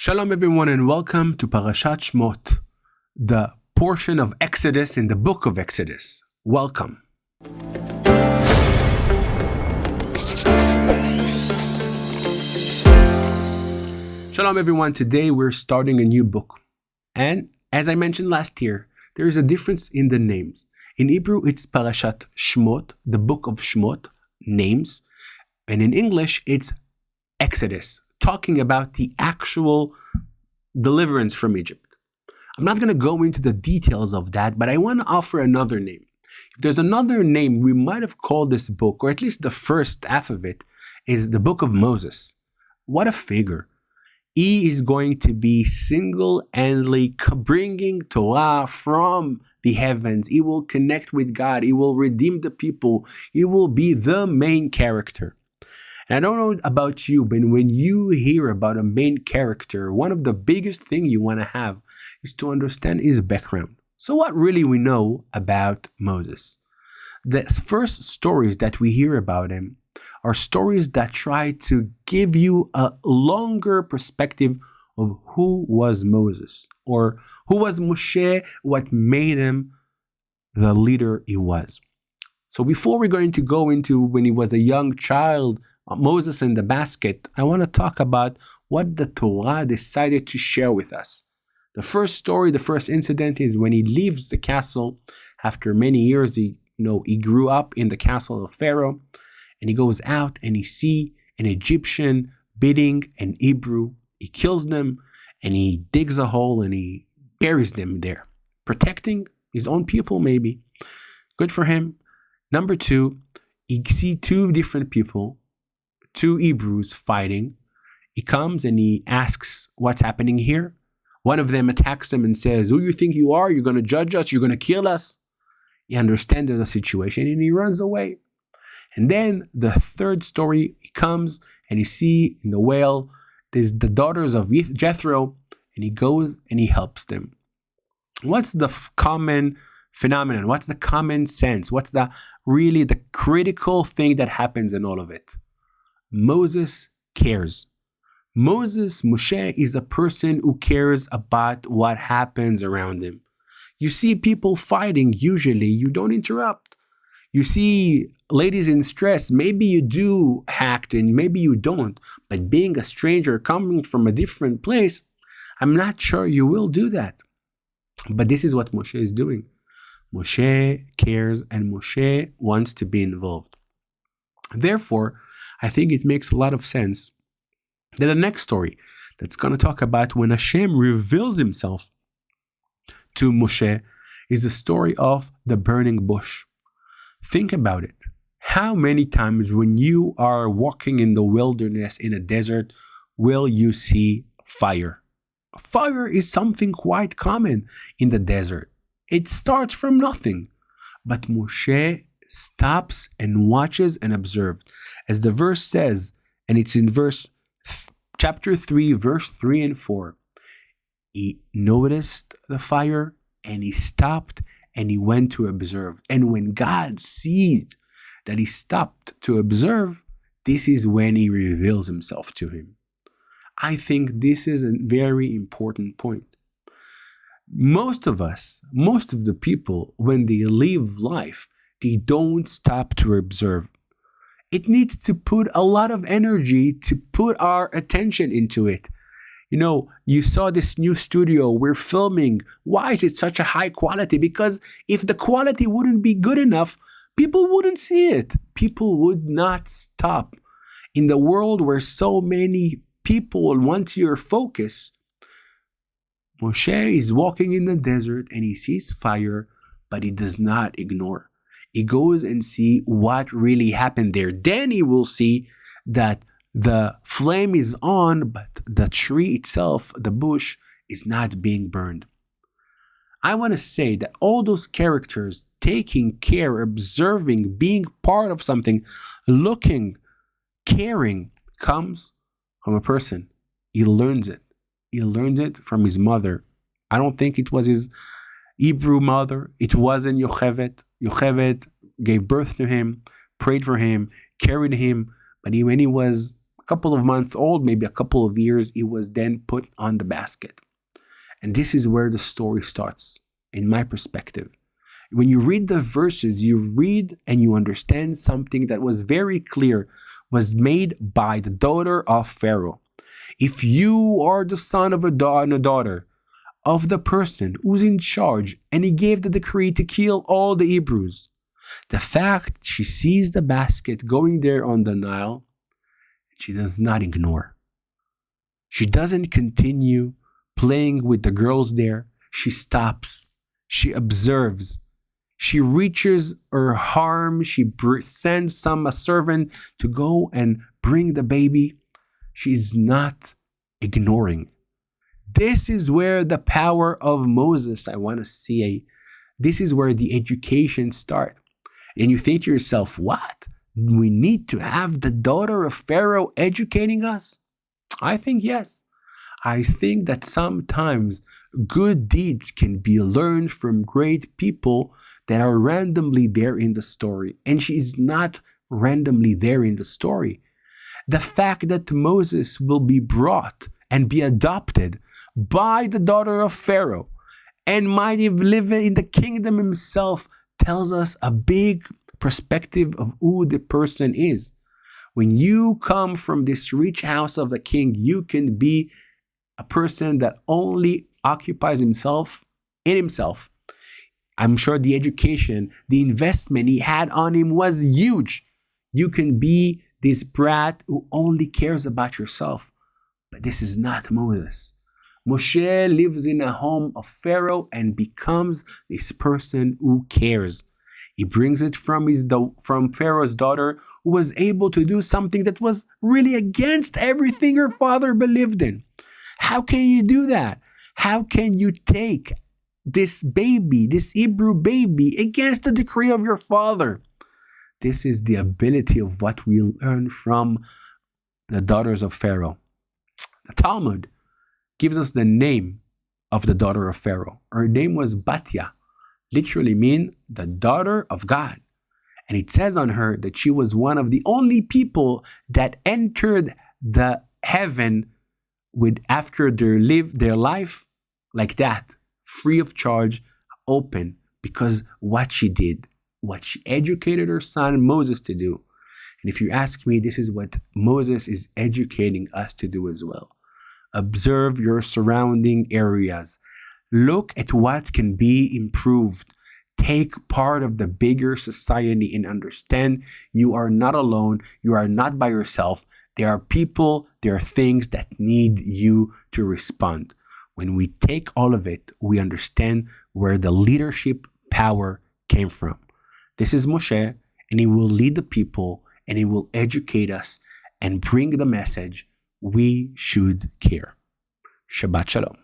Shalom everyone and welcome to Parashat Shemot, the portion of Exodus in the book of Exodus. Welcome. Shalom everyone, today we're starting a new book. And as I mentioned last year, there is a difference in the names. In Hebrew it's Parashat Shemot, the book of Shemot, names. And in English it's Exodus, talking about the actual deliverance from Egypt. I'm not going to go into the details of that, but I want to offer another name. If there's another name we might have called this book, or at least the first half of it, is the book of Moses. What a figure. He is going to be single-handedly bringing Torah from the heavens. He will connect with God. He will redeem the people. He will be the main character. And I don't know about you, but when you hear about a main character, one of the biggest things you want to have is to understand his background. So what really we know about Moses? The first stories that we hear about him are stories that try to give you a longer perspective of who was Moses, or who was Moshe, what made him the leader he was. So before we're going to go into when he was a young child, Moses in the basket, I want to talk about what the Torah decided to share with us. The first story, the first incident is when he leaves the castle. After many years, he grew up in the castle of Pharaoh, and he goes out and he sees an Egyptian beating an Hebrew. He kills them and he digs a hole and he buries them there, protecting his own people maybe. Good for him. Number two, he sees two different people, two Hebrews fighting. He comes and he asks what's happening here. One of them attacks him and says, "Who you think you are? You're going to judge us? You're going to kill us?" He understands the situation and he runs away. And then the third story, he comes and you see in the well, there's the daughters of Jethro, and he goes and he helps them. What's the common phenomenon? What's the common sense? What's the critical thing that happens in all of it? Moses cares. Moshe is a person who cares about what happens around him. You see people fighting, usually you don't interrupt. You see ladies in stress, maybe you do act and maybe you don't, but being a stranger coming from a different place, I'm not sure you will do that. But this is what Moshe is doing. Moshe cares and Moshe wants to be involved. Therefore, I think it makes a lot of sense that the next story that's going to talk about when Hashem reveals himself to Moshe is the story of the burning bush. Think about it. How many times when you are walking in the wilderness, in a desert, will you see fire? Fire is something quite common in the desert. It starts from nothing. But Moshe stops and watches and observes. As the verse says, and it's in chapter 3, verse 3 and 4, he noticed the fire and he stopped and he went to observe. And when God sees that he stopped to observe, this is when he reveals himself to him. I think this is a very important point. Most of the people, when they live life, they don't stop to observe. It needs to put a lot of energy to put our attention into it. You saw this new studio we're filming. Why is it such a high quality? Because if the quality wouldn't be good enough, people wouldn't see it. People would not stop. In the world where so many people want your focus, Moshe is walking in the desert and he sees fire, but he does not ignore. He goes and see what really happened there. Then he will see that the flame is on, but the tree itself, the bush, is not being burned. I want to say that all those characters taking care, observing, being part of something, looking, caring, comes from a person. He learns it. He learned it from his mother. I don't think it was his Hebrew mother. It wasn't Yocheved. Yocheved gave birth to him, prayed for him, carried him, but when he was couple of months old, maybe a couple of years, it was then put on the basket. And this is where the story starts, in my perspective. When you read the verses, you read and you understand something that was very clear, was made by the daughter of Pharaoh. If you are the son of a daughter of the person who's in charge, and he gave the decree to kill all the Hebrews, the fact she sees the basket going there on the Nile, she does not ignore. She doesn't continue playing with the girls there. She stops. She observes. She reaches her arm. She sends a servant to go and bring the baby. She's not ignoring. This is where the power of Moses, I want to see. This is where the education starts. And you think to yourself, what? We need to have the daughter of Pharaoh educating us? I think yes. I think that sometimes good deeds can be learned from great people that are randomly there in the story. And she is not randomly there in the story. The fact that Moses will be brought and be adopted by the daughter of Pharaoh and might live in the kingdom himself tells us a big perspective of who the person is. When you come from this rich house of the king, you can be a person that only occupies himself in himself. I'm sure the education, the investment he had on him was huge. You can be this brat who only cares about yourself. But this is not Moses. Moshe lives in a home of Pharaoh and becomes this person who cares. He brings it from Pharaoh's daughter, who was able to do something that was really against everything her father believed in. How can you do that? How can you take this baby, this Hebrew baby, against the decree of your father? This is the ability of what we learn from the daughters of Pharaoh. The Talmud gives us the name of the daughter of Pharaoh. Her name was Batya, literally mean the daughter of God. And it says on her that she was one of the only people that entered the heaven after their life like that, free of charge, open, because what she did, what she educated her son Moses to do. And if you ask me, this is what Moses is educating us to do as well. Observe your surrounding areas. Look at what can be improved. Take part of the bigger society and understand you are not alone. You are not by yourself. There are people, there are things that need you to respond. When we take all of it, we understand where the leadership power came from. This is Moshe, and he will lead the people, and he will educate us and bring the message we should care. Shabbat Shalom.